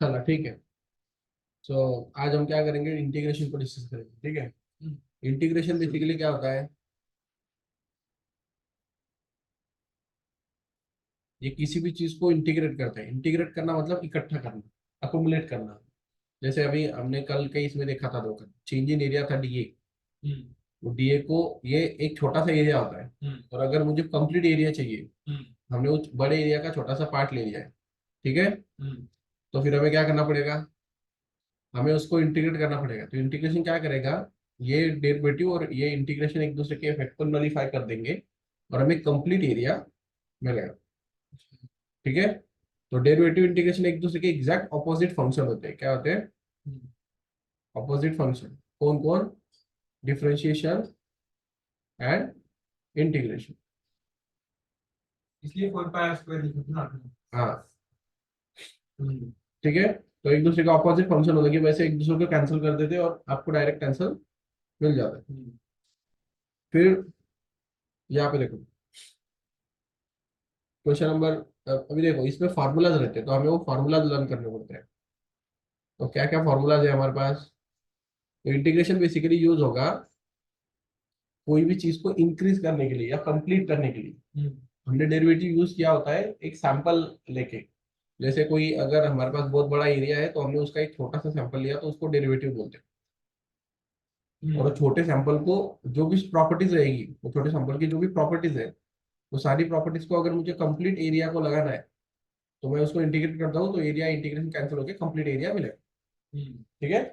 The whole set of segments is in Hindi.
चला ठीक है। सो आज हम क्या करेंगे, इंटीग्रेशन को डिस्कस करेंगे, ठीक है। इंटीग्रेशन बेसिकली क्या होता है, ये किसी भी चीज को इंटीग्रेट करते हैं। इंटीग्रेट करना मतलब इकट्ठा करना, अकोमुलेट करना। जैसे अभी हमने कल के इसमें देखा था, दो चेंज इन एरिया था डीए। वो डीए को, ये एक छोटा सा एरिया होता है, और अगर मुझे कंप्लीट एरिया चाहिए, हमने उस बड़े एरिया का छोटा सा पार्ट ले लिया है, ठीक है। तो फिर हमें क्या करना पड़ेगा, हमें उसको इंटीग्रेट करना पड़ेगा। तो इंटीग्रेशन क्या करेगा, ये डेरिवेटिव और ये इंटीग्रेशन एक दूसरे के इफेक्ट को नलीफाई कर देंगे, और हमें कंप्लीट एरिया मिलेगा, ठीक है। तो डेरिवेटिव इंटीग्रेशन एक दूसरे के एग्जैक्ट ऑपोजिट फंक्शन होते हैं। क्या होते हैं? Opposite function. कौन कौन? Differentiation and integration. इसलिए 4 पाई स्क्वायर लिखा था। हाँ, ठीक है। तो एक दूसरे का ऑपोजिट फंक्शन होने की वजह से एक दूसरे को कैंसिल कर देते हैं और आपको डायरेक्ट आंसर मिल जाता है। फिर यहाँ पे देखो, क्वेश्चन नंबर, अभी देखो इसमें फार्मूलाज रहते हैं, तो हमें वो फार्मूलाज लर्न करने पड़ते हैं। तो क्या क्या फार्मूलाज है हमारे पास? तो इंटीग्रेशन बेसिकली यूज होगा कोई भी चीज को इंक्रीज करने के लिए या कंप्लीट करने के लिए। हमने डेरिवेटिव यूज किया होता है एक सैंपल लेके। जैसे कोई, अगर हमारे पास बहुत बड़ा एरिया है तो हमने उसका एक छोटा सा सैंपल लिया, तो उसको डेरिवेटिव बोलते हैं। और छोटे सैंपल को जो भी प्रॉपर्टीज रहेगी, वो छोटे सैंपल की जो भी प्रॉपर्टीज है, वो सारी प्रॉपर्टीज को अगर मुझे कंप्लीट एरिया को लगाना है, तो मैं उसको इंटीग्रेट करता हूँ, तो एरिया इंटीग्रेशन कैंसिल होकर कंप्लीट एरिया मिलेगा, ठीक है।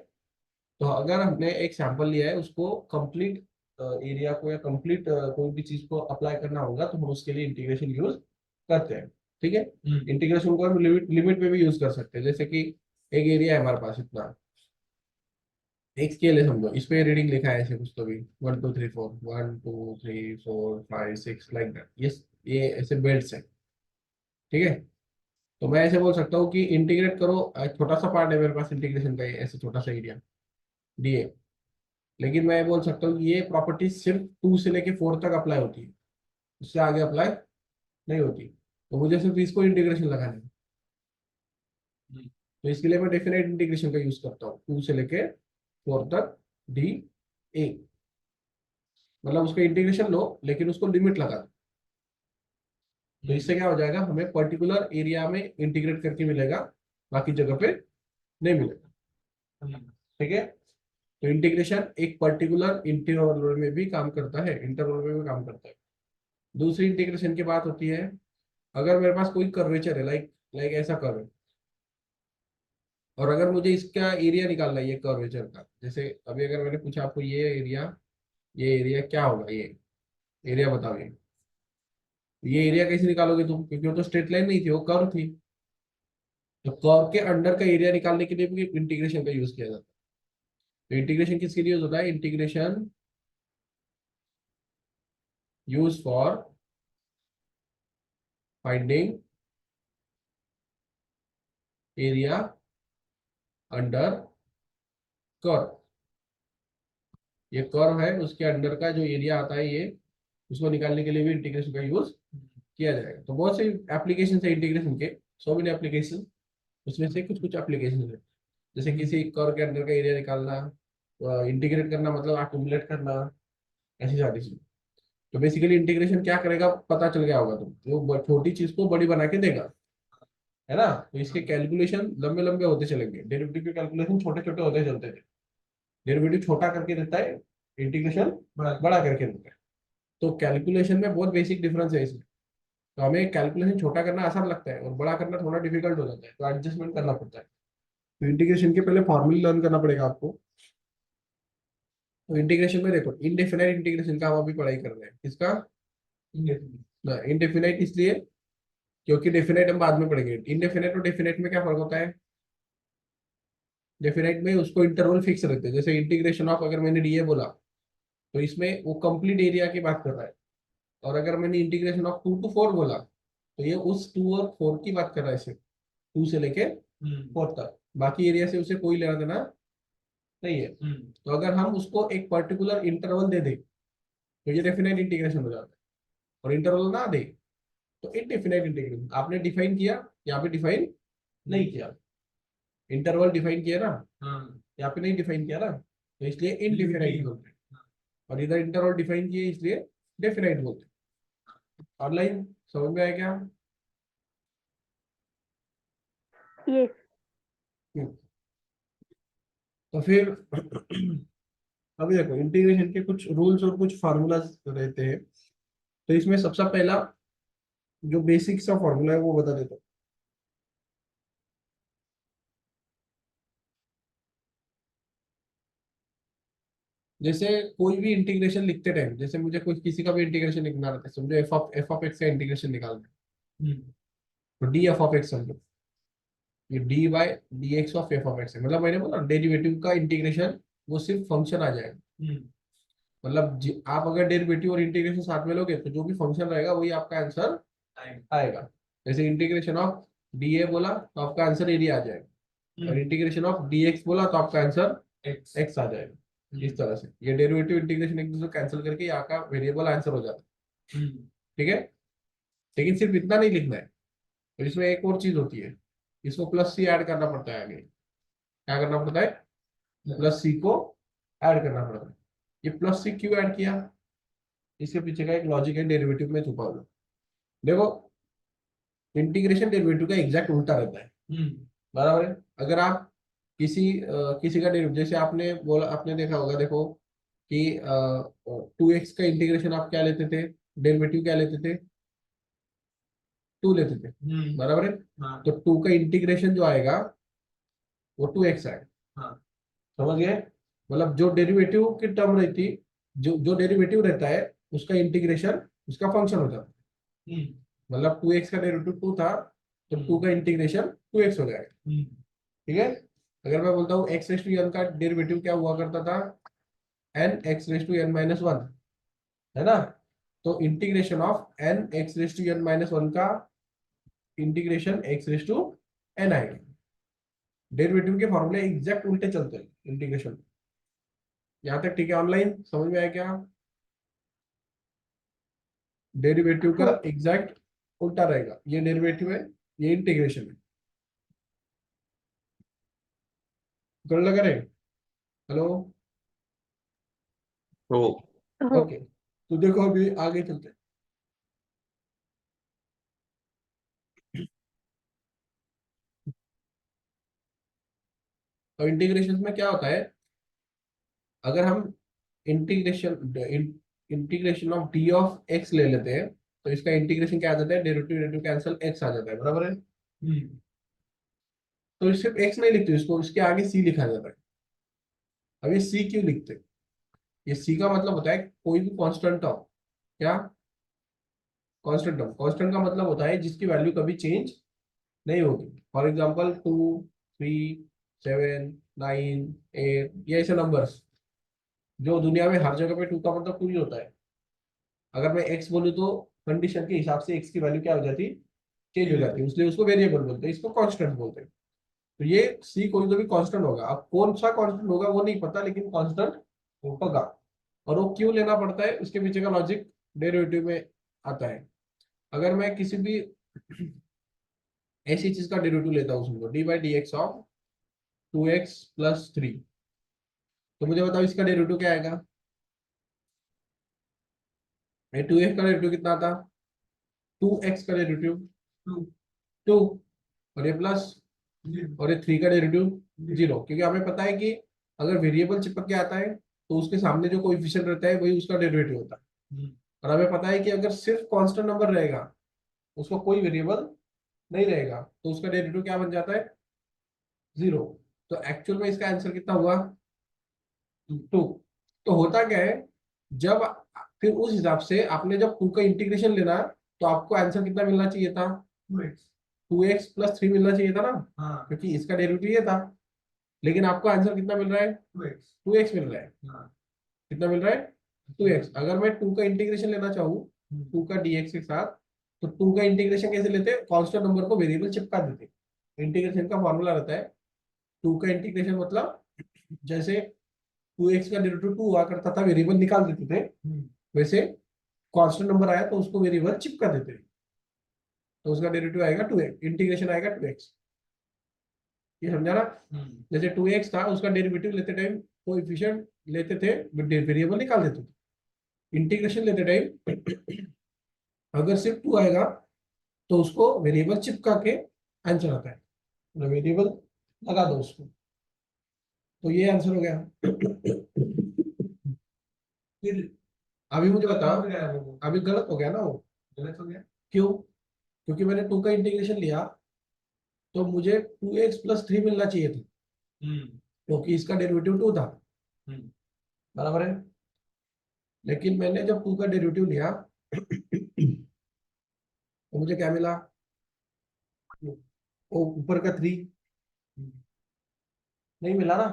तो अगर हमने एक सैंपल लिया है, उसको कंप्लीट एरिया को या कंप्लीट कोई भी चीज को अप्लाई करना होगा, तो हम उसके लिए इंटीग्रेशन यूज करते हैं, ठीक है। इंटीग्रेशन को हम लिमिट लिमिट में भी यूज कर सकते हैं। जैसे कि एक एरिया है हमारे पास इतना, एक स्केल है समझो, इस पे रीडिंग लिखा है ऐसे कुछ तो भी 1 2 3 4, 1 2 3 4 5 6 लाइक दैट, ये ऐसे बेल्ट है, ठीक है। तो मैं ऐसे बोल सकता हूँ कि इंटीग्रेट करो, एक छोटा सा पार्ट है मेरे पास इंटीग्रेशन का, ये ऐसे छोटा सा एरिया डीए। लेकिन मैं बोल सकता हूँ कि ये प्रॉपर्टी सिर्फ 2 से लेके 4 तक अप्लाई होती है, उससे आगे अप्लाई नहीं होती। तो मुझे सिर्फ इसको इंटीग्रेशन लगाना है। तो इसके लिए मैं डेफिनेट इंटीग्रेशन का यूज करता हूँ, 2 से लेके 4 तक डी ए। मतलब उसका इंटीग्रेशन लो, लेकिन उसको लिमिट लगा दो। तो इससे क्या हो जाएगा, हमें पर्टिकुलर एरिया में इंटीग्रेट करके मिलेगा, बाकी जगह पे नहीं मिलेगा, ठीक है। तो इंटीग्रेशन एक पर्टिकुलर इंटरवल में भी काम करता है, इंटरवल में भी काम करता है। दूसरी इंटीग्रेशन की बात होती है, अगर मेरे पास कोई कर्वेचर है, लाइक लाइक ऐसा कर्व है, और अगर मुझे इसका एरिया निकालना है, ये कर्वेचर का, जैसे अभी अगर मैंने पूछा आपको ये एरिया क्या होगा, ये एरिया बताओ। ये एरिया कैसे निकालोगे तुम, क्योंकि वो तो स्ट्रेट लाइन नहीं थी, वो कर्व थी। तो कर्व के अंडर का एरिया निकालने के लिए भी इंटीग्रेशन का यूज किया जाता है। तो इंटीग्रेशन किसके लिए यूज होता है? Integration use for finding area under curve. ये कर्व है, उसके अंडर का जो एरिया आता है, ये उसको निकालने के लिए भी इंटीग्रेशन का यूज किया जाएगा। तो बहुत से एप्लीकेशन है इंटीग्रेशन के, सो मेनी एप्लीकेशन। उसमें से कुछ कुछ एप्लीकेशन है, जैसे किसी कर्व के अंदर का एरिया निकालना, इंटीग्रेट करना मतलब एक्यूमुलेट करना, ऐसी सारी चीज। तो बेसिकली इंटीग्रेशन क्या करेगा, पता चल गया होगा तुम, वो छोटी चीज को बड़ी बना के देगा, है ना। तो इसके कैलकुलेशन लंबे लंबे होते चलेंगे, डेरिवेटिव के कैलकुलेशन छोटे छोटे होते चलते थे। डेरिवेटिव छोटा करके देता है, इंटीग्रेशन बड़ा करके देता है। तो कैलकुलेशन में बहुत बेसिक डिफरेंस है इसमें। तो हमें कैलकुलेशन छोटा करना आसान लगता है और बड़ा करना थोड़ा डिफिकल्ट हो जाता है, तो एडजस्टमेंट करना पड़ता है। तो इंटीग्रेशन के पहले फॉर्मूले लर्न करना पड़ेगा आपको। तो इंटीग्रेशन में देखो, इनडेफिनाइट इंटीग्रेशन का हम अभी पढ़ाई कर रहे हैं, किसका? इनडेफिनाइट इसलिए क्योंकि डेफिनेट हम बाद में पढ़ेंगे। इनडेफिनेट और डेफिनेट में क्या फर्क होता है? डेफिनेट में उसको इंटरवल फिक्स रखते हैं, जैसे इंटीग्रेशन ऑफ, अगर मैंने डीए बोला, तो इसमें वो कंप्लीट एरिया की बात कर रहा है। और अगर मैंने इंटीग्रेशन ऑफ 2 to 4 बोला, तो ये उस 2 और 4 की बात कर रहा है, सिर्फ 2 से लेके 4 तक, बाकी एरिया से उसे कोई लेना देना नहीं है। तो अगर हम उसको एक पर्टिकुलर इंटरवल दे दें, तो ये डेफिनेट इंटीग्रेशन हो जाता है। और इंटरवल ना दे, तो इनडेफिनाइट इंटीग्रेशन। आपने डिफाइन किया, यहाँ पे डिफाइन नहीं किया, इंटरवल डिफाइन किया ना, हाँ यहाँ पे नहीं डिफाइन किया ना, तो इसलिए इनडिफिनाइट बोलते हैं, और इधर इंटरवल डिफाइन किए इसलिए डेफिनाइट बोलते हैं। ऑनलाइन समझ में आया क्या? यस। तो फिर अभी देखो इंटीग्रेशन के कुछ रूल्स और कुछ फार्मूलाज रहते हैं। तो इसमें सबसे पहला जो बेसिक सा फॉर्मूला है वो बता देता हूँ। जैसे कोई भी इंटीग्रेशन लिखते टाइम, जैसे मुझे कोई किसी का भी इंटीग्रेशन लिखना रहता है, समझो एफ ऑफ एक्स का इंटीग्रेशन निकालना है, तो डी एफ ऑफ एक्स समझो, ये D by D x of F of X है, मतलब मैंने बोला डेरिवेटिव का इंटीग्रेशन वो सिर्फ फंक्शन आ जाएगा। मतलब आप अगर डेरिवेटिव और इंटीग्रेशन साथ में लोगे तो जो भी फंक्शन रहेगा वही आपका आंसर आएगा। जैसे इंटीग्रेशन ऑफ डी ए बोला तो आपका आंसर एरिया आ जाएगा, और इंटीग्रेशन ऑफ डी एक्स बोला तो आपका आंसर एक्स आ जाएगा। इस तरह से ये डेरिवेटिव इंटीग्रेशन एक दूसरे कैंसिल करके यहाँ का वेरिएबल आंसर हो जाता है। ठीक है, लेकिन सिर्फ इतना नहीं लिखना है, तो इसमें एक और चीज होती है, इसको प्लस सी ऐड करना पड़ता है आगे। क्या करना पड़ता है? प्लस सी को ऐड करना पड़ता है। ये प्लस सी क्यों ऐड किया, इसके पीछे का एक लॉजिक है डेरिवेटिव में छुपा हुआ। देखो इंटीग्रेशन डेरिवेटिव का एग्जैक्ट उल्टा रहता है, बराबर है। अगर आप किसी का डेरिवेटिव, जैसे आपने बोला, आपने देखा होगा, देखो कि 2x का इंटीग्रेशन आप क्या लेते थे, डेरिवेटिव क्या लेते थे, 2 लेते थे, बराबर है। हाँ तो 2 का इंटीग्रेशन जो आएगा वो 2x आएगा। हाँ समझ गए? मतलब जो डेरिवेटिव की टर्म रहती, जो जो डेरिवेटिव रहता है उसका इंटीग्रेशन उसका फंक्शन हो जाता है। मतलब 2x का डेरिवेटिव 2 था, तो 2 का इंटीग्रेशन 2x हो जाएगा। ठीक है, अगर मैं बोलता हूँ x रेस टू n का डेरिवेटिव क्या हुआ करता था, n x raise to n minus one, है ना। तो integration of n x raise to n minus one का integration x raise to n आएगा। डेरिवेटिव के फॉर्मूले एग्जैक्ट उल्टे चलते हैं इंटीग्रेशन। यहाँ तक ठीक है? ऑनलाइन समझ में आया क्या? डेरिवेटिव का एग्जैक्ट उल्टा रहेगा, ये डेरिवेटिव है, ये इंटीग्रेशन है। कर लगा रहे? हेलो, तो ओके। तो देखो अभी आगे चलते हैं। तो इंटीग्रेशन में क्या होता है, अगर हम integration of D of x ले लेते हैं, तो इसका इंटीग्रेशन क्या आ जाता है, डेरिवेटिव डेरिवेटिव कैंसिल एक्स आ जाता है, बराबर है। तो सिर्फ एक्स नहीं लिखते इसको, इसके आगे सी लिखा जाता है। अब ये सी क्यों लिखते हैं? ये सी का मतलब होता है कोई भी कांस्टेंट टर्म। क्या? Constant term. कांस्टेंट का मतलब होता है जिसकी वैल्यू कभी चेंज नहीं होगी। फॉर एग्जांपल 2, 3, 7, 9, 8, ये ऐसे नंबर्स जो दुनिया में हर जगह पे 2 का मतलब 2 ही होता है। अगर मैं एक्स बोलूँ तो कंडीशन के हिसाब से एक्स की वैल्यू क्या हो जाती, चेंज हो जाती है, इसलिए उसको वेरिएबल बोलते हैं, इसको कांस्टेंट बोलते हैं। तो ये सी कोई तो भी कांस्टेंट होगा, अब कौन सा कांस्टेंट होगा वो नहीं पता, लेकिन कांस्टेंट होगा। और वो क्यों लेना पड़ता है, उसके पीछे का लॉजिक डेरिवेटिव में आता है। अगर मैं किसी भी ऐसी चीज का डेरिवेटिव लेता हूँ, समझो D by d x of 2x+3, तो मुझे बताओ इसका डेरिवेटिव क्या आएगा। 2x का डेरिवेटिव कितना था, 2x का डेरिवेटिव 2, और ये प्लस, और ये 3 का डेरिवेटिव 0, क्योंकि हमें पता है कि अगर वेरिएबल चिपक के आता है तो उसके सामने जो कोएफिशिएंट रहता है वही उसका डेरिवेटिव होता है। और हमें पता है कि अगर सिर्फ कांस्टेंट नंबर रहेगा, उसका कोई वेरिएबल नहीं रहेगा, तो उसका डेरिवेटिव क्या बन जाता है, 0। तो एक्चुअल में इसका आंसर कितना हुआ, 2। तो होता क्या है, जब फिर उस हिसाब से आपने जब 2 का इंटीग्रेशन लेना, तो आपको आंसर कितना मिलना चाहिए था, 2x+3 मिलना चाहिए था ना, हाँ क्योंकि इसका डेरिवेटिव ये था। लेकिन आपको आंसर कितना मिल रहा है, 2x मिल रहा है। कितना मिल रहा है, 2x। अगर मैं 2 का इंटीग्रेशन लेना चाहूँ 2 का dx के साथ, तो 2 का इंटीग्रेशन कैसे लेते हैं, कांस्टेंट नंबर को वेरिएबल चिपका देते हैं। इंटीग्रेशन का फॉर्मूला रहता है 2 का इंटीग्रेशन, मतलब जैसे 2x का डेरिवेटिव 2 हुआ करता था, वेरिएबल निकाल देते थे, वैसे कांस्टेंट नंबर आया तो उसको वेरिएबल चिपका देते हैं, तो उसका डेरिवेटिव आएगा 2x, इंटीग्रेशन आएगा 2x। ये समझा ना? जैसे 2x था, उसका डेरिवेटिव लेते टाइम कोएफिशिएंट लेते थे, वेरिएबल निकाल देते थे। इंटीग्रेशन लेते टाइम अगर सिर्फ 2 आएगा तो उसको वेरिएबल चिपका के आंसर आता है, मतलब वेरिएबल लगा दो उसको, तो ये आंसर हो गया। फिर अभी मुझे बताओ, अभी गलत हो गया ना वो? गलत हो गया। क्यों? क्योंकि मैंने 2 का इंटीग्रेशन लिया तो मुझे 2x+3 मिलना चाहिए था, क्योंकि इसका डेरिवेटिव 2 था, बराबर है। लेकिन मैंने जब 2 का डेरिवेटिव लिया तो मुझे क्या मिला? वो ऊपर का 3 नहीं मिला ना,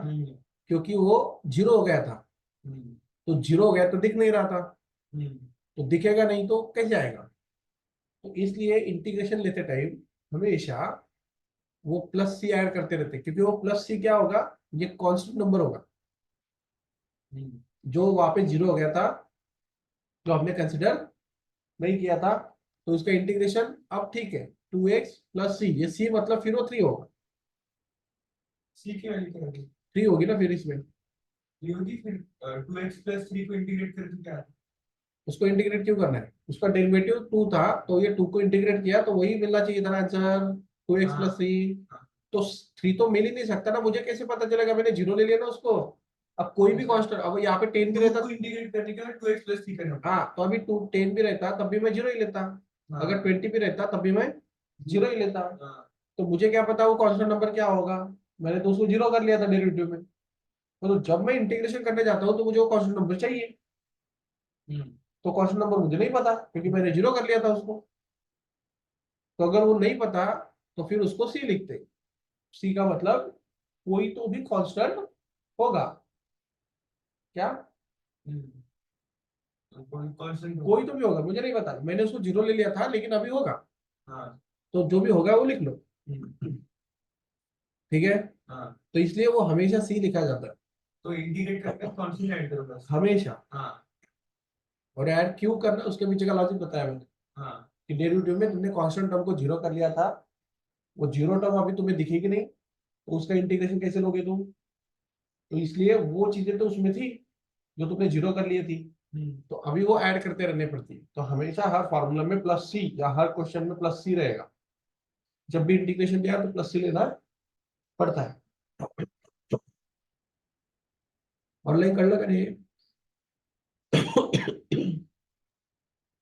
क्योंकि वो 0 हो गया था। तो 0 हो गया तो दिख नहीं रहा था, तो दिखेगा नहीं तो कैसे आएगा? तो इसलिए इंटीग्रेशन लेते टाइम हमेशा वो प्लस सी ऐड करते रहते, क्योंकि वो प्लस सी क्या होगा, ये कांस्टेंट नंबर होगा जो वहां पे 0 हो गया था, जो हमने कंसिडर नहीं किया था। तो उसका इंटीग्रेशन अब ठीक है, 2x+c, ये c मतलब फिर वो 3 होगा, सी की वैल्यू क्या होगी? 3 होगी ना फिर इसमें। ये होगी फिर 2x+3 को इंटीग्रेट करके क्या आता है? उसको इंटीग्रेट क्यों करना है? उसका डेरिवेटिव 2 था, तो ये 2 को इंटीग्रेट किया तो वही मिलना चाहिए था आंसर, 2x+c। हाँ। तो 3 तो मिल ही नहीं सकता ना, मुझे कैसे पता चलेगा? मैंने 0 ले लिया ना उसको। अब कोई भी कांस्टेंट, अब यहाँ पे 10 भी 2 रहता, को इंटीग्रेट करने के बाद 2x+3 करना होगा। हाँ, तो अभी 10 भी रहता तब भी मैं 0 ही लेता, हाँ। अगर 20 भी रहता तब भी मैं 0 ही लेता। हाँ। तो मुझे क्या पता वो कांस्टेंट नंबर क्या होगा? मैंने तो उसको 0 कर लिया था डेरिवेटिव में। तो जब मैं इंटीग्रेशन करने जाता हूँ तो मुझे वो कांस्टेंट नंबर चाहिए, तो कांस्टेंट नंबर मुझे नहीं पता क्योंकि मैंने 0 कर लिया था उसको। तो अगर वो नहीं पता तो फिर उसको सी लिखते, सी का मतलब कोई तो भी कांस्टेंट होगा। क्या? कोई तो भी होगा, मुझे नहीं पता, मैंने उसको 0 ले लिया था लेकिन अभी होगा। हाँ। तो जो भी होगा वो लिख लो, ठीक है? हाँ। तो इसलिए वो हमेशा सी लिखा जाता है, तो इंटीग्रेट करके कांस्टेंट ऐड करो बस। हमेशा। हाँ। और ऐड क्यों करना, उसके पीछे का लॉजिक बताया मैंने हाँ। कि डेरिवेटिव में तुमने कांस्टेंट टर्म को 0 कर लिया था, वो 0 टर्म अभी तुम्हें दिखेगी नहीं, तो उसका इंटीग्रेशन कैसे लोगे तुम? तो इसलिए वो चीजें तो उसमें थी जो तुमने 0 कर लिए थी, तो अभी वो ऐड करते रहने पड़ती है। तो हमेशा हर फॉर्मूला में प्लस सी या हर क्वेश्चन में प्लस सी रहेगा, जब भी इंटीग्रेशन लिया तो प्लस सी लेना पड़ता है। ऑनलाइन कर लो करिए।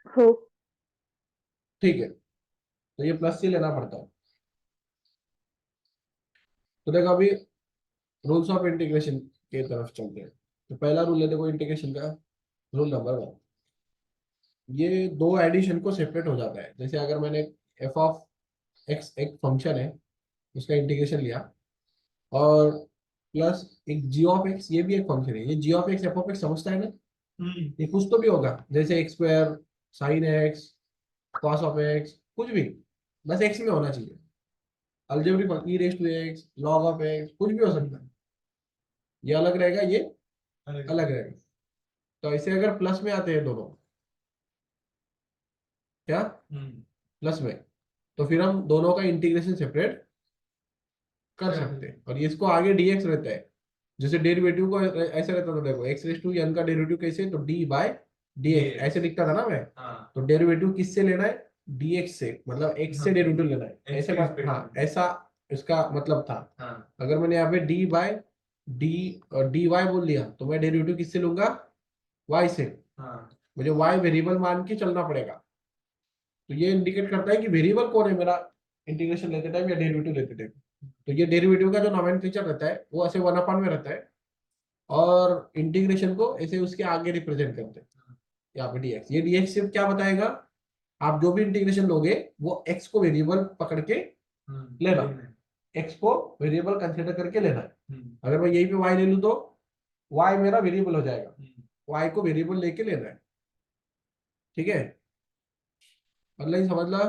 हो ठीक है, तो ये प्लस सी लेना पड़ता है। तो देखो अभी रूल्स ऑफ इंटीग्रेशन की तरफ चलते हैं। तो पहला रूल है देखो इंटीग्रेशन का, रूल नंबर 1, ये दो एडिशन को सेपरेट हो जाता है। जैसे अगर मैंने एफ ऑफ एक्स एक फंक्शन है, उसका इंटीग्रेशन लिया, और प्लस एक जी ऑफ एक्स, ये भी एक फंक्शन है, ये G of X F of X समझता है ना? ये कुछ तो भी होगा, जैसे X square, sine X, cos of X, कुछ भी, बस एक्स में होना चाहिए। Algebraic E raise to x, log of X, कुछ भी हो सकता है। ये अलग रहेगा, ये अलग रहेगा। तो ऐसे अगर प्लस में आते हैं दोनों, क्या प्लस में, तो फिर हम दोनों का इंटीग्रेशन सेपरेट कर सकते हैं। और ये इसको आगे dx रहता है, जैसे डेरिवेटिव को ऐसे रहता था, देखो एक्स रेज टू एन का डेरिवेटिव कैसे, तो डी बाय dx ऐसे लिखता था ना मैं। हाँ। तो डेरिवेटिव किससे लेना है? dx से, मतलब x से हाँ। डेरिवेटिव लेना है, X ऐसे के बात, हाँ ऐसा इसका मतलब था। हाँ। अगर मैंने यहाँ पे डी बाय डी और डी वाई बोल दिया तो मैं डेरिवेटिव किससे लूंगा? y से। हाँ। मुझे y वेरिएबल मान के चलना पड़ेगा। तो ये इंडिकेट करता है कि वेरिएबल कौन है मेरा, इंटीग्रेशन लेते टाइम या डेरिवेटिव लेते टाइम। तो ये डेरिवेटिव का जो नोमेनक्लेचर रहता है वो ऐसे 1/, में रहता है, और इंटीग्रेशन को ऐसे उसके आगे रिप्रेजेंट करते हैं, यहाँ पे dx। ये dx सिर्फ क्या बताएगा, आप जो भी इंटीग्रेशन लोगे वो x को वेरिएबल पकड़ के लेना, x को वेरिएबल कंसीडर करके लेना है। अगर मैं यही पे y ले लूँ तो y मेरा वेरिएबल हो जाएगा, y को वेरिएबल लेके लेना है, ठीक है? मतलब समझ ला।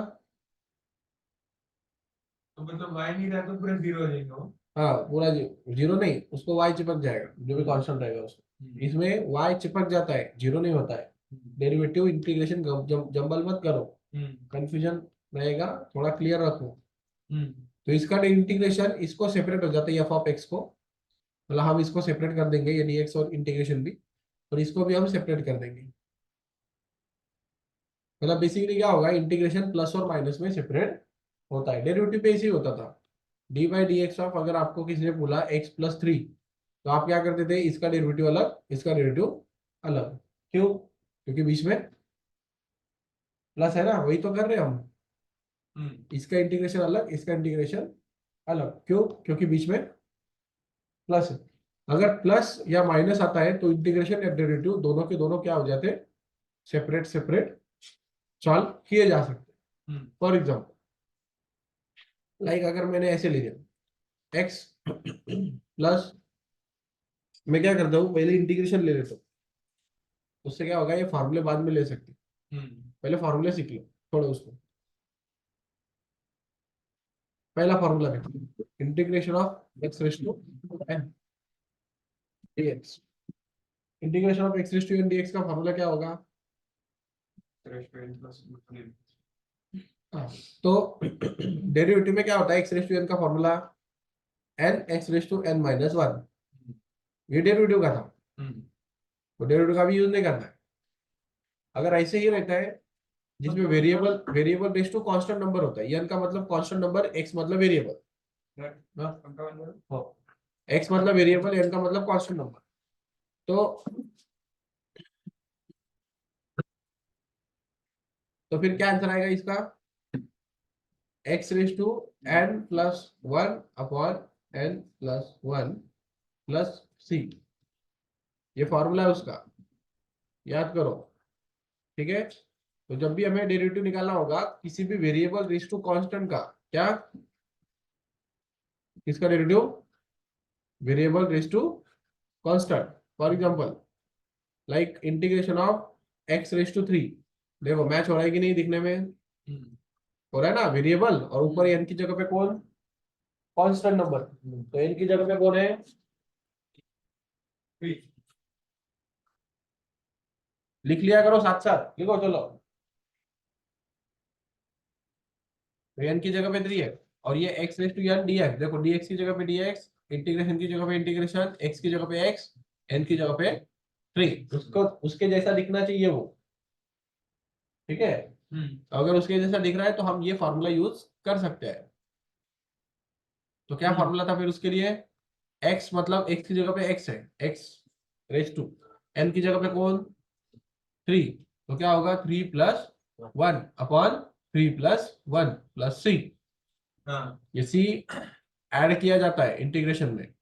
तो मतलब y नहीं रहा तो पूरा 0 हो जाएगा वो। हाँ पूरा 0 नहीं, उसको y चिपक जाएगा, जो भी कांस्टेंट रहेगा उसको। इसमें y चिपक जाता है, 0 नहीं होता है। डेरिवेटिव इंटीग्रेशन जंबल मत करो, कंफ्यूजन रहेगा, थोड़ा क्लियर रखो। तो इसका इंटीग्रेशन इसको सेपरेट हो जाता है एफ ऑफ एक्स को, मतलब हम इसको सेपरेट कर देंगे ये dx और इंटीग्रेशन भी, और इसको भी हम सेपरेट कर देंगे। मतलब बेसिकली क्या होगा, इंटीग्रेशन प्लस और माइनस में सेपरेट होता है। डेरिवेटिव पे इसी होता था, d by d x of, अगर आपको किसी ने बोला x प्लस 3, तो आप क्या करते थे, इसका डेरिवेटिव अलग इसका डेरिवेटिव अलग। क्यों? क्योंकि बीच में प्लस है ना, वही तो कर रहे हैं हम। इसका इंटीग्रेशन अलग इसका इंटीग्रेशन अलग, क्यों? क्योंकि बीच में प्लस है। अगर प्लस या माइनस आता है तो इंटीग्रेशन या डेरिवेटिव दोनों के दोनों क्या हो जाते हैं, सेपरेट सेपरेट सॉल्व किए जा सकते हैं। फॉर एग्जाम्पल लाइक अगर मैंने ऐसे ले लिया x प्लस, मैं क्या करता हूँ पहले इंटीग्रेशन ले लेता हूँ, उससे क्या होगा, ये फॉर्मूले बाद में ले सकते हैं। पहले फॉर्मूले सीख लो, छोड़ो उसको। पहला फॉर्मूला देखो, integration of x raise to N dx। Integration of x raise to N dx का फॉर्मूला क्या होगा? हाँ, तो डेरिवेटिव में क्या होता है, एक्स रेस टू एन का formula N x raise to N minus 1, ये डेरिवेटिव का था। तो डेरिवेटिव का भी यूज नहीं करना है। अगर ऐसे ही रहता है जिसमें variable variable raise to constant number होता है, एन का मतलब कांस्टेंट नंबर, एक्स मतलब वेरिएबल, एक्स मतलब वेरिएबल, एन का मतलब कांस्टेंट नंबर, तो फिर क्या आंसर आएगा इसका, X raise to N plus 1 upon N plus 1 plus C, ये फॉर्मूला है उसका, याद करो। ठीक है, तो जब भी हमें डेरिवेटिव निकालना होगा किसी भी वेरिएबल रेस टू कांस्टेंट का, क्या किसका derivative, variable raise to constant. For example like integration of x raise to 3, देखो मैच हो रहा है कि नहीं दिखने में, हो रहा है ना, वेरिएबल और ऊपर एन की जगह पे कौन, कांस्टेंट नंबर, तो एन की जगह पे कौन है, लिख लिया करो साथ साथ, लिखो चलो। तो एन की जगह पे 3 है, और ये x raise to N dx, देखो dx की जगह पे dx, इंटीग्रेशन की जगह पे इंटीग्रेशन, x की जगह पे x, n की जगह पे 3, उसको उसके जैसा दिखना चाहिए वो। ठीक है, तो अगर उसके जैसा दिख रहा है तो हम ये फॉर्मूला यूज कर सकते हैं। तो क्या फॉर्मूला था फिर उसके लिए, x मतलब x की जगह पे x है, x रेस टू, n की जगह पे कौन 3, तो क्या होगा 3 plus 1 upon 3 plus 1 plus C. ये सी ऐड किया जाता है इंटीग्रेशन में,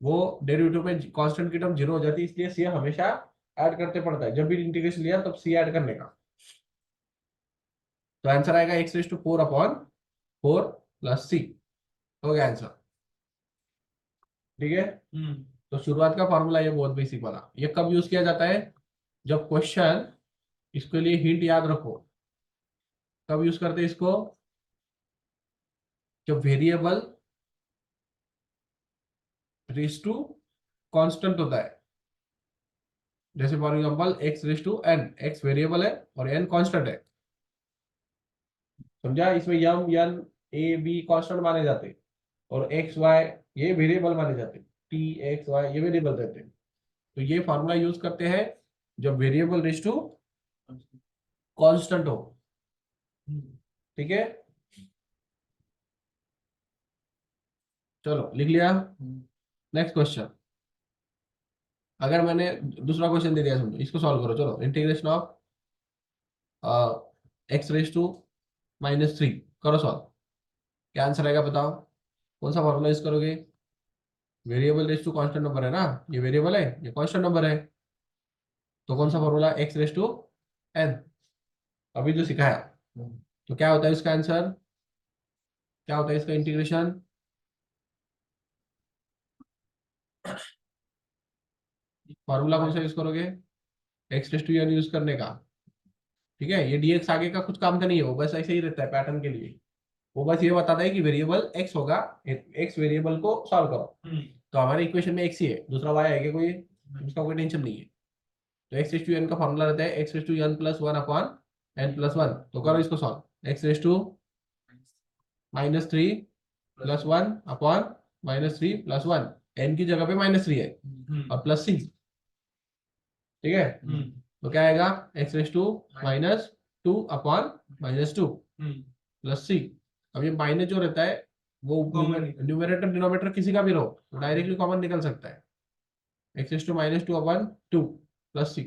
वो डेरिवेटिव में कांस्टेंट की टर्म 0 हो जाती है, इसलिए सी हमेशा ऐड करते पड़ता है, जब भी इंटीग्रेशन लिया तब सी ऐड करने का। तो आंसर आएगा x raise to 4 upon 4 plus C, हो गया आंसर। ठीक है, तो शुरुआत का फॉर्मूला ये बहुत बेसिक वाला, ये कब यूज किया जाता है, जब क्वेश्चन, इसके लिए हिंट याद रखो, कब यूज करते हैं इसको, जब वेरिएबल रेस टू कांस्टेंट होता है। जैसे for example x raise to n, x variable है और n कांस्टेंट है, समझा, इसमें m n a b constant माने जाते हैं, और x y ये वेरिएबल माने जाते हैं, t x y ये वेरिएबल रहते हैं। तो ये फॉर्मूला यूज करते हैं जब वेरिएबल रेस टू कांस्टेंट हो। ठीक है, चलो लिख लिया। नेक्स्ट क्वेश्चन, अगर मैंने दूसरा क्वेश्चन दे दिया, समझो इसको सॉल्व करो, चलो integration of x raise to -3 करो सॉल्व, क्या आंसर आएगा बताओ, कौन सा फॉर्मूला यूज करोगे, variable raise to constant number है ना, ये वेरिएबल है ये कांस्टेंट नंबर है, तो कौन सा formula, X raise to N, अभी जो सिखाया। तो क्या होता है इसका आंसर, क्या होता है इसका इंटीग्रेशन, फॉर्मूला कौन सा यूज करोगे, X raise to N use करने का। ठीक है, ये dx आगे का कुछ काम का नहीं है, वो बस ऐसे ही रहता है पैटर्न के लिए, वो बस ये बताता है कि वेरिएबल x होगा, x वेरिएबल को सॉल्व करो। तो हमारे इक्वेशन में x ही है, दूसरा y है क्या कोई, उसका कोई टेंशन नहीं है। तो x रेस टू n का फॉर्मूला रहता है x raise to n plus 1 upon n plus 1, तो करो इसको solve, x raise to -3 plus 1 upon -3 plus 1, n की जगह पे -3 है और प्लस सी, ठीक है। तो क्या आएगा, x⁻² अपॉन -2 प्लस सी। अब ये माइनस जो रहता है वो Common न्यूमरेटर डिनोमिनेटर किसी का भी रहो तो डायरेक्टली कॉमन निकल सकता है, x⁻² अपॉन 2 प्लस सी।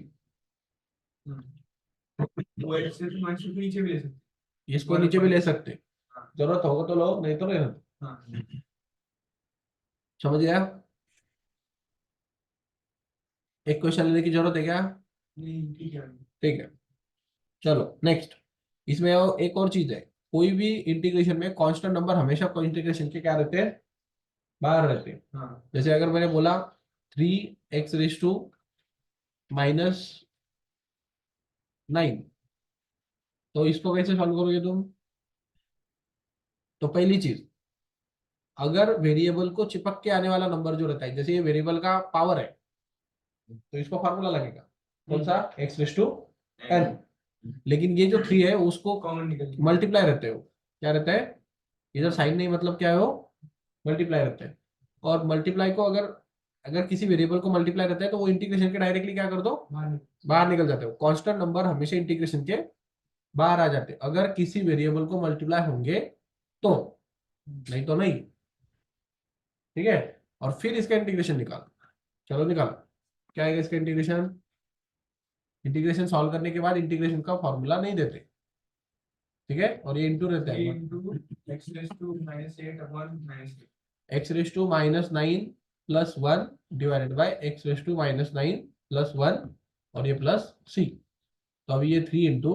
वो x से तो माइनस टू नीचे भी ले सकते इसको नीचे भी ले सकते, हाँ। जरूरत होगा तो लो, नहीं तो नहीं सकते। हाँ समझ गया, एक क्वेश्चन लेने की जरूरत है क्या? नहीं ठीक है ठीक है, चलो नेक्स्ट। इसमें एक और चीज है, कोई भी इंटीग्रेशन में कांस्टेंट नंबर हमेशा इंटीग्रेशन के क्या रहते हैं, बाहर रहते हैं। हाँ जैसे अगर मैंने बोला 3x⁻⁹ तो इसको कैसे सॉल्व करोगे तुम? तो पहली चीज, अगर वेरिएबल को चिपक के आने वाला नंबर जो रहता है, जैसे ये वेरिएबल का पावर है तो इसको फार्मूला लगेगा कौन सा, x⁻n। लेकिन ये जो 3 है उसको कॉमन निकल मल्टीप्लाई रहते हो, क्या रहता है, इधर साइन नहीं, मतलब क्या है वो, मल्टीप्लाई रहता है। और मल्टीप्लाई को अगर अगर किसी वेरिएबल को मल्टीप्लाई रहता है तो वो इंटीग्रेशन के डायरेक्टली क्या कर दो, बाहर निकल जाते हो। कांस्टेंट नंबर हमेशा इंटीग्रेशन के बाहर आ जाते हैं अगर किसी वेरिएबल को मल्टीप्लाई होंगे तो, नहीं तो नहीं, ठीक है। और फिर इसका इंटीग्रेशन निकालो, चलो निकालो, क्या आएगा इसका इंटीग्रेशन। इंटीग्रेशन सॉल्व करने के बाद इंटीग्रेशन का फॉर्मूला नहीं देते, ठीक है, और ये इंटू रहता है, x⁻⁹ plus 1 divided by x⁻⁹ plus 1 और ये प्लस c। तो अभी ये 3 into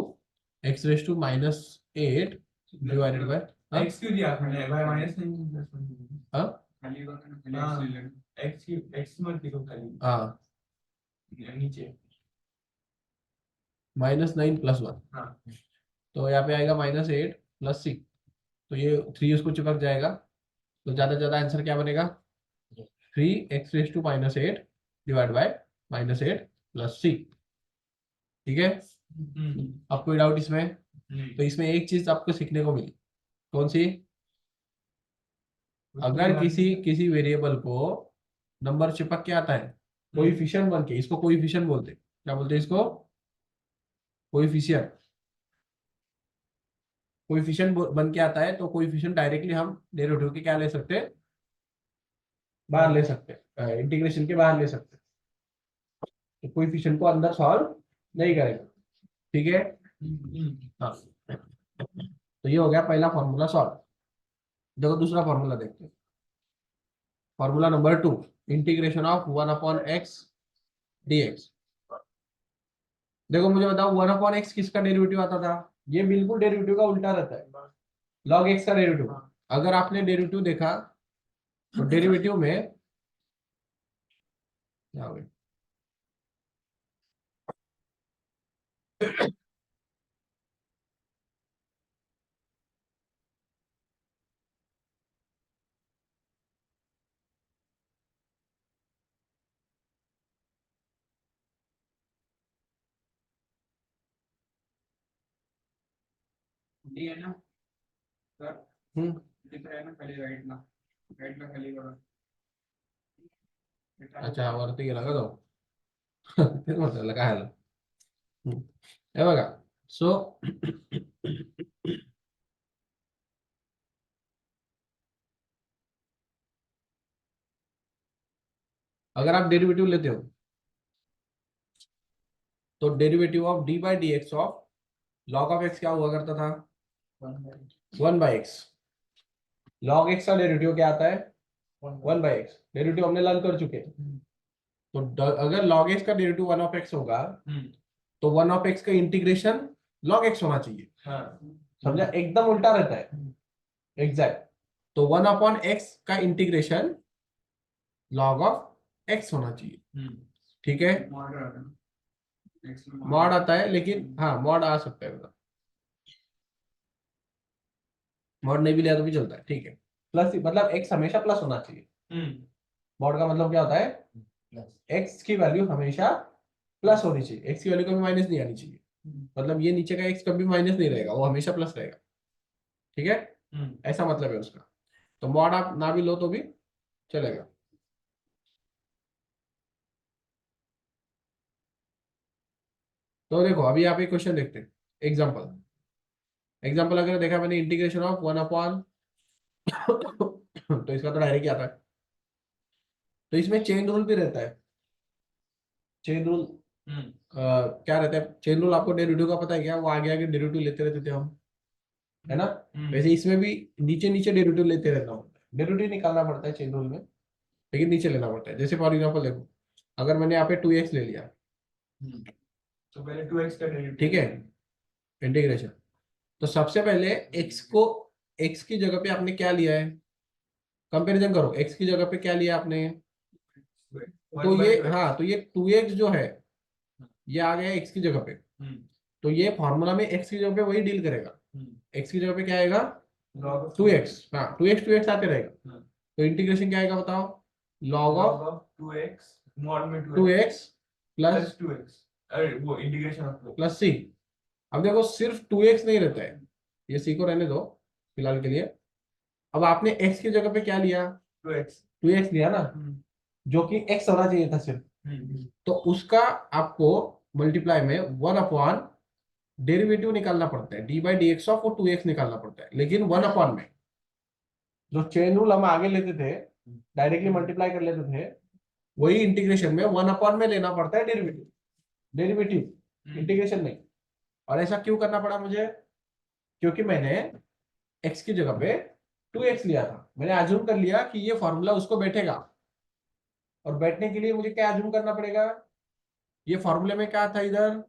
x⁻⁸ divided by x क्यों दिया आपने y माइनस नहीं प्लस हाँ खाली हाँ x की x मत लिखो खाली हाँ नीचे -9 प्लस 1, हाँ तो यहाँ पे आएगा -8 प्लस 6। तो ये 3 उसको चिपक जाएगा, तो ज्यादा से ज्यादा आंसर क्या बनेगा, 3x⁻⁸ डिवाइड बाय -8 प्लस 6, ठीक है। अब कोई डाउट इसमें? तो इसमें एक चीज आपको सीखने को मिली, कौन सी, अगर किसी वेरिएबल को नंबर चिपक के आता है कोएफिशिएंट बन के, इसको कोएफिशिएंट बोलते हैं, क्या बोलते हैं इसको, कोएफिशिएंट। कोएफिशिएंट बन के आता है तो कोएफिशिएंट डायरेक्टली हम डेरिवेटिव के क्या ले सकते हैं, बाहर ले सकते हैं, इंटीग्रेशन के बाहर ले सकते हैं, तो कोएफिशिएंट को अंदर सॉल्व नहीं करेगा, ठीक है। हाँ, तो ये हो गया पहला फॉर्मूला सॉल्व। देखो दूसरा फॉर्मूला देखते हैं, formula number 2, integration of 1/x dx। देखो मुझे बताओ 1/x किसका डेरिवेटिव आता था, ये बिल्कुल डेरिवेटिव का उल्टा रहता है, log x का डेरिवेटिव। अगर आपने डेरिवेटिव देखा तो डेरिवेटिव में क्या हो गया, ये है ना सर दिख रहा है ना खाली राइट ना खाली करो अच्छा वरती गेला का तो तेच म्हटलं काय आलं, हे बघा सो अगर आप डेरिवेटिव लेते हो तो derivative of d by d x of log of x क्या हुआ करता था, 1/x। लॉग एक्स का डेरिवेटिव क्या आता है, 1/x। डेरिवेटिव हमने लर्न कर चुके हैं, तो अगर log x का डेरिवेटिव 1/x होगा तो 1/x का इंटीग्रेशन log x होना चाहिए, समझा, एकदम उल्टा रहता है एग्जैक्ट। तो 1/x का इंटीग्रेशन log ऑफ x होना चाहिए, ठीक है। मॉड आता है लेकिन हाँ मॉड आ सकता है, मॉड नहीं भी लिया तो भी चलता है, ठीक है। प्लस मतलब x हमेशा प्लस होना चाहिए, मॉड का मतलब क्या होता है, x की वैल्यू हमेशा प्लस होनी चाहिए, x की वैल्यू कभी माइनस नहीं आनी चाहिए, मतलब ये नीचे का x कभी माइनस नहीं रहेगा, वो हमेशा प्लस रहेगा, ठीक है, ऐसा मतलब है उसका। तो मॉड आप ना भी लो तो भी चलेगा। तो देखो अभी आप एक क्वेश्चन देखते हैं, एग्जांपल। एग्जांपल अगर देखा मैंने, इंटीग्रेशन ऑफ 1 अपॉन तो इसका तो डायरेक्ट ही आता है। तो इसमें चेन रूल भी रहता है। चेन रूल क्या रहता है? चेन रूल आपको डेरिवेटिव का पता है क्या? वो आगे आगे डेरिवेटिव लेते रहते थे हम, है ना? वैसे इसमें भी नीचे नीचे डेरिवेटिव लेते रहना होता है। डेरिवेटिव निकालना पड़ता है चेन रूल में, लेकिन नीचे लेना पड़ता है। जैसे फॉर एग्जाम्पल देखो, अगर मैंने यहाँ पे 2x ले लिया, तो पहले 2x का डेरिवेटिव, ठीक है, इंटीग्रेशन। तो सबसे पहले x की जगह पे आपने क्या लिया है? कंपैरिजन करो, x की जगह पे क्या लिया आपने? तो ये, हाँ, तो ये 2x जो है ये आ गया x की जगह पे। तो ये फॉर्मूला में x की जगह पे वही डील करेगा। x की जगह पे क्या आएगा? 2x। हाँ, 2x आते रहेगा। तो इंटीग्रेशन क्या आएगा बताओ? लॉग ऑफ 2x मॉड में 2x प्लस 2x, अरे वो इंटीग्रेशन ऑफ प्लस c। अब देखो सिर्फ 2x नहीं रहता है, ये c को रहने दो फिलहाल के लिए। अब आपने x की जगह पे क्या लिया? 2x लिया ना, जो कि x होना चाहिए था सिर्फ। तो उसका आपको मल्टीप्लाई में 1 अपॉन डेरिवेटिव निकालना पड़ता है, d by d x of 2x निकालना पड़ता है। लेकिन 1 अपॉन में जो चेन रूल हम आगे लेते थे, डायरेक्टली मल्टीप्लाई कर लेते थे, वही इंटीग्रेशन में 1 अपॉन में लेना पड़ता है डेरिवेटिव। डेरिवेटिव इंटीग्रेशन नहीं। और ऐसा क्यों करना पड़ा मुझे? क्योंकि मैंने x की जगह पे 2x लिया था। मैंने अज्यूम कर लिया कि ये फॉर्मूला उसको बैठेगा, और बैठने के लिए मुझे क्या अज्यूम करना पड़ेगा? ये फॉर्मूले में क्या था इधर,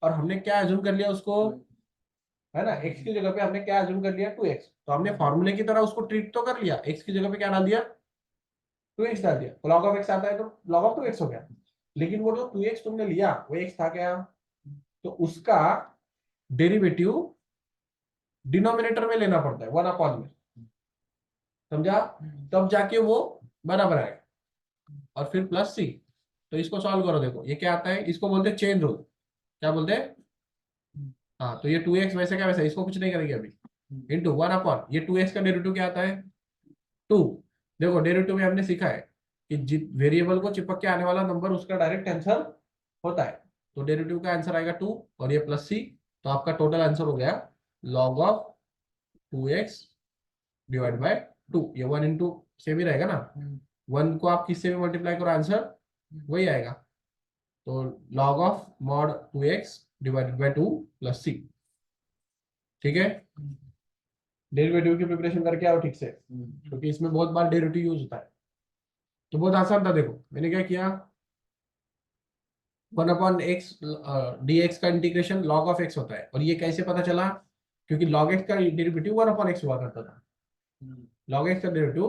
और हमने क्या अज्यूम कर लिया उसको, है ना? x की जगह पे हमने क्या अज्यूम कर लिया? 2x। तो हमने फॉर्मूले की तरह उसको ट्रीट तो कर लिया, x की जगह पे क्या डाल दिया? 2x डाल दिया। तो log ऑफ x आता है तो log ऑफ 2x हो गया। लेकिन वो जो 2x तुमने लिया वो x था क्या? तो उसका डेरिवेटिव डिनोमिनेटर में लेना पड़ता है 1 अपॉन में, समझा? तब जाके वो बराबर आएगा। और फिर प्लस c। तो इसको सॉल्व करो, देखो ये क्या आता है, इसको बोलते हैं चेन रूल। क्या बोलते हैं? हाँ, तो ये 2x वैसे क्या वैसे, इसको कुछ नहीं करेंगे अभी, इंटू 1 अपॉन ये 2x का डेरिवेटिव क्या आता है? 2। देखो डेरिवेटिव में हमने सीखा है कि वेरिएबल को चिपक के आने वाला नंबर उसका डायरेक्ट आंसर होता है। तो डेरिवेटिव का आंसर आएगा 2 और ये प्लस c। तो आपका टोटल आंसर हो गया log of 2x divide by 2। ये 1 इंटू से भी रहेगा ना, 1 को आप किससे भी मल्टीप्लाई करो आंसर वही आएगा। तो log of mod 2x divided by 2 plus c। ठीक है, डेरिवेटिव की प्रिपरेशन करके आओ ठीक से, क्योंकि इसमें बहुत बार डेरिवेटिव यूज होता है। तो बहुत आसान था। देखो मैंने क्या किया, 1 अपॉन x डी एक्स का इंटीग्रेशन log ऑफ x होता है। और ये कैसे पता चला? क्योंकि log x का डेरिवेटिव 1 अपॉन x हुआ करता था। log x का डेरिवेटिव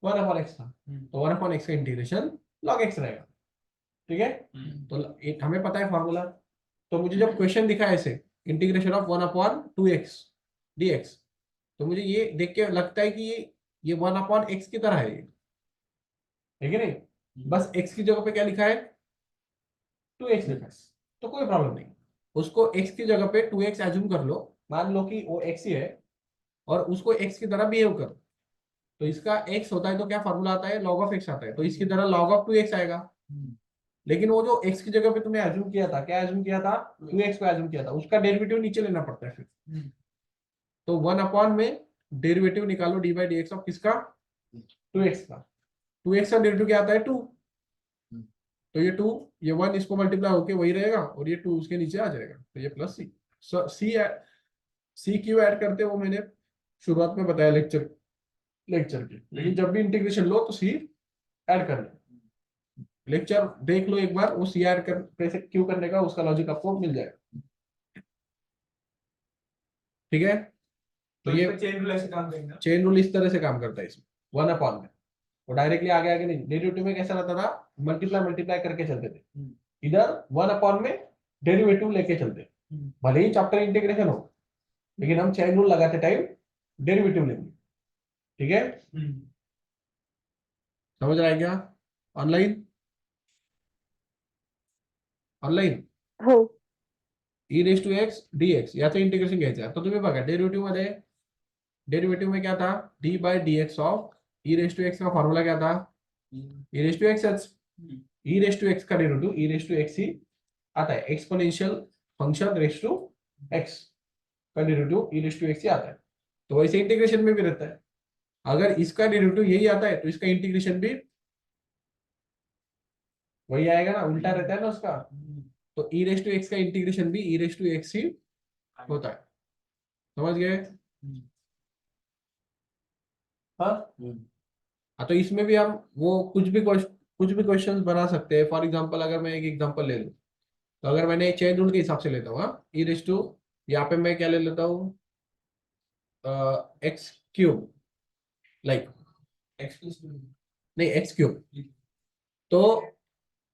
1 अपॉन x था, तो 1 अपॉन x का इंटीग्रेशन log x रहेगा। ठीक है, तो हमें पता है फॉर्मूला। तो मुझे जब क्वेश्चन दिखा ऐसे, integration of 1 upon 2x dx, तो मुझे ये देख के लगता है कि ये 1 अपॉन x की तरह है कि नहीं? बस x की जगह पे क्या लिखा है? 2x लिखा है। तो कोई प्रॉब्लम नहीं, उसको x की जगह पे 2x एज्यूम कर लो। मान लो कि वो x ही है, और उसको x की तरह बिहेव करो। तो इसका x होता है तो क्या फॉर्मूला आता है? log ऑफ x आता है। तो इसकी तरह log ऑफ 2x आएगा। लेकिन वो जो x की जगह पे तुमने एज्यूम किया था, क्या एज्यूम किया था? 2x को एज्यूम किया था, उसका डेरिवेटिव नीचे लेना पड़ता है फिर। तो 1 अपॉन में डेरिवेटिव निकालो D by d x of किसका? 2x का। 2x का डेरिवेटिव क्या आता है? 2। तो ये 2, ये 1 इसको मल्टीप्लाई होके वही रहेगा, और ये 2 उसके नीचे आ जाएगा। तो ये प्लस सी सी क्यू ऐड करते वो मैंने शुरुआत में बताया लेक्चर के। लेकिन जब भी इंटीग्रेशन लो तो सी ऐड कर ले। लेक्चर देख लो एक बार, वो सी ऐड कर कैसे क्यों करने का उसका लॉजिक आपको मिल जाएगा। ठीक है, तो ये चेन रूल ऐसे काम करेगा। चेन रूल इस तरह से काम करता है इसमें 1 अपॉन में। वो डायरेक्टली आगे आगे नहीं, डेरिवेटिव में कैसा रहता था? मल्टीप्लाई मल्टीप्लाई करके चलते थे। इधर 1 अपॉन में डेरिवेटिव लेके चलते, भले ही चैप्टर इंटीग्रेशन हो, लेकिन हम चेन रूल लगाते टाइम डेरिवेटिव लेंगे। ठीक है, समझ रहा है क्या? ऑनलाइन ऑनलाइन हो. e raise to X dx याचं इंटिग्रेशन घ्यायचं. आता तुम्ही बघा डेरिव्हेटिव्ह मध्ये डेरिवेटिव में क्या था, d by d x of e raise to x का फॉर्मूला क्या था, e raise to x h, e raise to x का derivative e raise to x ही आता है, exponential function raise to x का derivative e raise to x ही आता है। तो वैसे इंटीग्रेशन में भी रहता है, अगर इसका डेरिवेटिव यही आता है तो इसका इंटीग्रेशन भी वही आएगा ना, उल्टा रहता है ना उसका। तो ई रेस टू एक्स का इंटीग्रेशन भी ई रेस टू एक्स ही होता है, समझ गए। हाँ हाँ, तो इसमें भी हम वो कुछ भी क्वेश्चंस बना सकते हैं। फॉर एग्जांपल अगर मैं एक एग्जांपल ले लूं, तो अगर मैंने चेन रूल के हिसाब से लेता हूँ, हाँ, ई रेस टू, यहाँ पे मैं क्या ले लेता हूँ, एक्स क्यूब, लाइक नहीं एक्स क्यूब, तो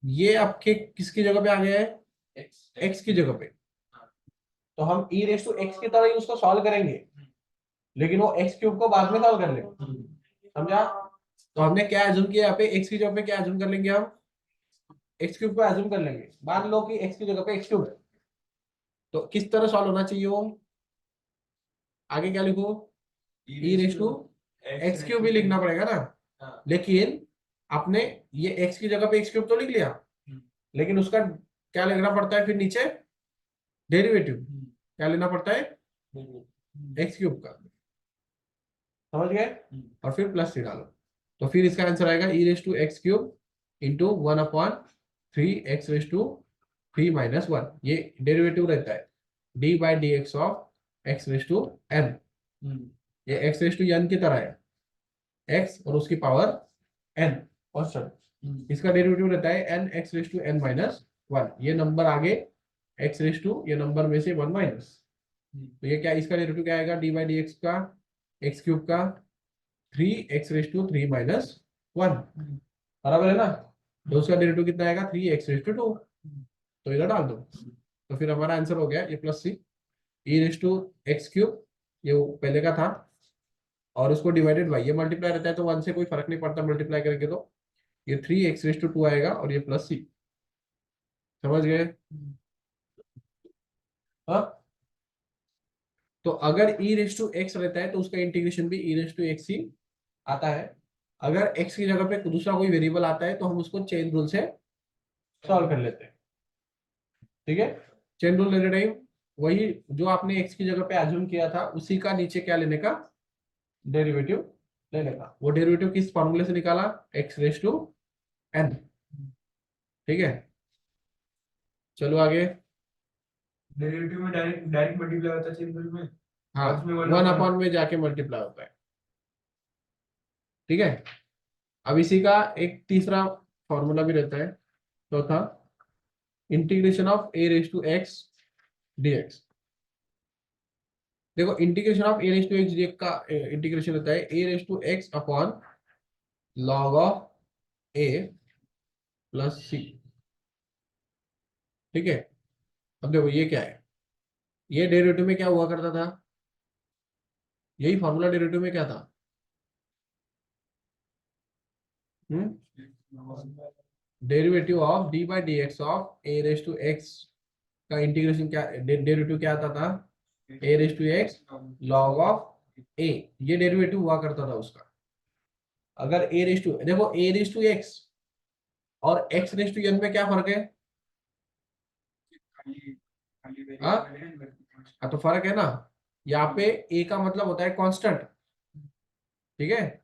ये आपके किसकी जगह पे आ गया है, एक्स की जगह पे। तो हम ई रेस टू एक्स की तरह ही उसको सॉल्व करेंगे, लेकिन वो एक्स क्यूब को बाद में सॉल्व कर लेंगे, समझा। तो हमने क्या एज्यूम किया यहाँ पे, एक्स की जगह पे क्या एज्यूम कर लेंगे हम, एक्स क्यूब को एज्यूम कर लेंगे। मान लो कि एक्स की जगह पे एक्स क्यूब है, तो किस तरह सॉल्व होना चाहिए वो, आगे क्या लिखो, ई रेस टू एक्स क्यूब भी लिखना पड़ेगा ना। लेकिन आपने ये एक्स की जगह पे एक्स क्यूब तो लिख लिया, लेकिन उसका क्या लिखना पड़ता है फिर नीचे, डेरिवेटिव क्या लेना पड़ता है, एक्स क्यूब का, समझ गए। और फिर प्लस सी डालो, तो फिर इसका आंसर आएगा e raise to x cube into 1/3 x raise to 3 minus 1। ये डेरिवेटिव रहता है d by d x of x raise to n, ये एक्स रेस टू एन की तरह है, एक्स और उसकी पावर एन कांस्टेंट। इसका डेरिवेटिव रहता है n x raise to N minus 1, ये नंबर आगे एक्स रेस टू ये नंबर में से 1 माइनस, तो ये क्या, इसका डेरिवेटिव क्या आएगा, डी बाई डी एक्स का एक्स क्यूब का 3 एक्स रेस टू 3 माइनस 1, बराबर है ना। तो उसका डेरिवेटिव कितना आएगा, 3 एक्स रेस टू 2, तो इधर डाल दो। तो फिर हमारा आंसर हो गया ये plus C, E raise to x cube ये वो पहले का था, और उसको डिवाइडेड बाई, ये मल्टीप्लाई रहता है तो 1 से कोई फर्क नहीं पड़ता मल्टीप्लाई करके, तो ये 3 एक्स रेस टू 2 आएगा और ये प्लस सी, समझ गए। हाँ, तो अगर ई रेस टू एक्स रहता है तो उसका इंटीग्रेशन भी ई रेस टू एक्स ही आता है। अगर एक्स की जगह पे दूसरा कोई वेरिएबल आता है तो हम उसको चेन रूल से सॉल्व कर लेते हैं, ठीक है। चेन रूल लेने टाइम वही जो आपने एक्स की जगह पे एज्यूम किया था उसी का नीचे क्या लेने का, डेरिवेटिव लेने का। वो डेरिवेटिव किस फॉर्मूले से निकाला, एक्स रेस टू एन, ठीक है। चलो आगे, डेरिवेटिव में डायरेक्ट डायरेक्ट मल्टीप्लाई होता है चेन रूल में। हाँ, उसमें 1 में जाके मल्टीप्लाई होता है, ठीक है। अब इसी का एक तीसरा फॉर्मूला भी रहता है, चौथा, integration of a raise to x dx. देखो integration of a raise to x dx का इंटीग्रेशन रहता है a raise to x upon log of a plus c, ठीक है। अब देखो ये क्या है, ये डेरिवेटिव में क्या हुआ करता था, यही फॉर्मूला डेरिवेटिव में क्या था, derivative of d by d x of a raise to x का इंटीग्रेशन क्या, डेरिवेटिव क्या आता था, a raise to x log of a, ये डेरिवेटिव हुआ करता था उसका। अगर ए रेस टू, देखो ए रेस टू एक्स और एक्स रेस टू एन में क्या फर्क है, खाली खाली हाँ? वेरिएबल है। हाँ, तो फर्क है ना। यहाँ पे ए का मतलब होता है कांस्टेंट, ठीक है,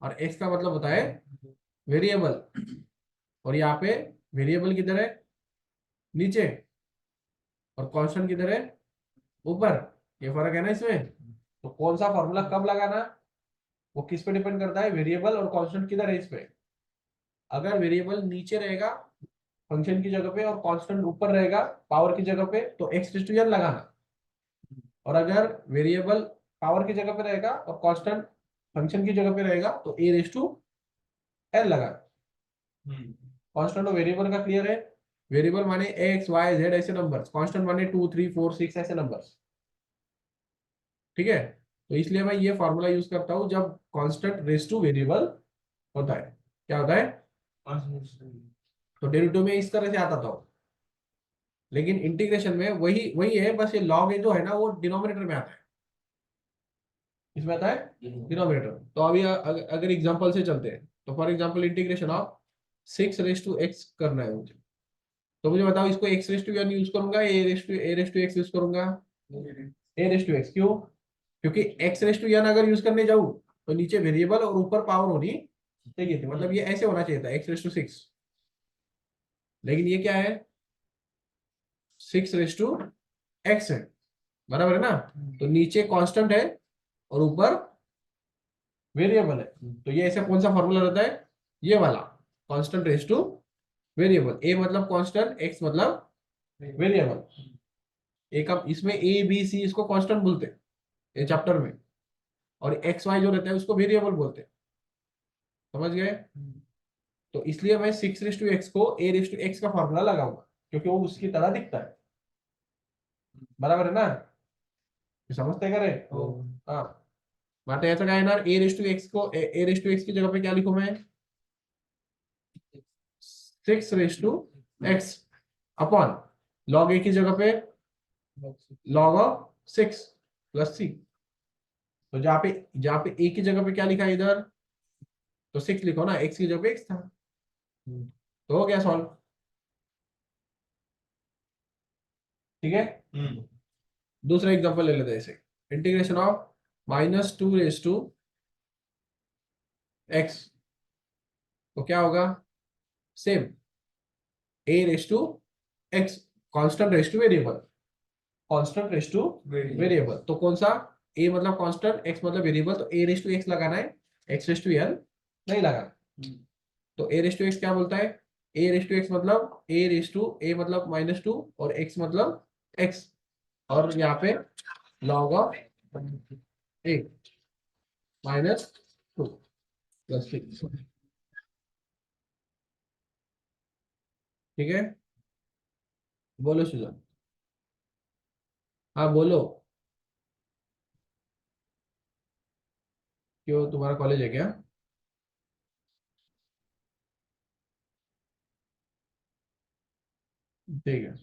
और एक्स का मतलब होता है वेरिएबल, और यहाँ पे वेरिएबल किधर है, नीचे, और कांस्टेंट किधर है, ऊपर। ये फर्क है ना इसमें। तो कौन सा फॉर्मूला कब लगाना, वो किस पे डिपेंड करता है, वेरिएबल और कांस्टेंट किधर है इस पे। अगर वेरिएबल नीचे रहेगा फंक्शन की जगह पे और कांस्टेंट ऊपर रहेगा पावर की जगह पे, तो एक्स रेस टू एन लगाना। और अगर वेरिएबल पावर की जगह पे रहेगा और कांस्टेंट फंक्शन की जगह पे रहेगा तो ए रेस टू एन लगाना। कांस्टेंट और वेरिएबल का क्लियर है, वेरिएबल माने एक्स वाई जेड ऐसे नंबर्स, कांस्टेंट माने 2 3 4 6 ऐसे नंबर्स, ठीक है। तो इसलिए मैं ये फॉर्मूला यूज करता हूं जब कांस्टेंट रेस टू वेरिएबल होता है, क्या होता है, तो डेरिवेटिव में इस तरह से आता था। लेकिन इंटीग्रेशन में वही वही है, बस ये लॉग जो है ना वो डिनोमिनेटर में आता है, इसमें आता है डिनोमिनेटर। तो अभी अगर एग्जांपल से चलते हैं, तो for example integration of 6 raise to x करना है मुझे, तो मुझे बताओ इसको x raise to n use करूंगा, A raise to x use करूंगा? A raise to x। क्यों? क्योंकि x रेस टू n अगर यूज करने जाऊं तो नीचे वेरिएबल और ऊपर पावर होनी चाहिए थी, मतलब ये ऐसे होना चाहिए था x रेस टू 6, लेकिन ये क्या है, 6 रेस टू x है, बराबर है ना? तो नीचे कांस्टेंट है और ऊपर वेरिएबल है, तो ये ऐसा कौन सा फॉर्मूला रहता है, ये वाला, कांस्टेंट रेस टू वेरिएबल। ए मतलब कांस्टेंट, एक्स मतलब वेरिएबल। एक अब इसमें ए बी सी इसको कांस्टेंट बोलते हैं ये चैप्टर में, और एक्स वाई जो रहता है उसको वेरिएबल बोलते हैं, समझ गए? तो इसलिए मैं 6 रेस टू एक्स को ए रेस टू एक्स का फॉर्मूला लगाऊंगा, क्योंकि वो उसकी तरह दिखता है, बराबर है ना? ये समझते करे? हाँ। बात ऐसा क्या है ना, ए रेस टू एक्स को ए रेस टू एक्स की जगह पे क्या लिखूं मैं, 6 raise to x upon log a की जगह पे लॉग ऑफ 6 प्लस सी। तो जहाँ पे ए की जगह पे क्या लिखा है इधर, तो 6 लिखो ना, एक्स की जगह पे एक्स था, तो हो गया सॉल्व। ठीक है। दूसरा एग्जांपल ले लेते हैं ऐसे, integration of -2 raise to x, तो क्या होगा, same, A raise to X, constant raise to variable, constant raise to variable. तो कौन सा, ए मतलब कांस्टेंट, एक्स मतलब वेरिएबल, तो ए रेस टू एक्स लगाना है, एक्स रेस टू एल नहीं लगाना। तो ए रेस टू एक्स क्या बोलता है, ए रेस टू एक्स मतलब ए रेस टू, ए मतलब -2 और एक्स मतलब एक्स, और यहाँ पे लॉग ऑफ ए -2 प्लस 6। ठीक है, बोलो सुजन। हाँ बोलो, क्यों तुम्हारा कॉलेज है क्या? ठीक है।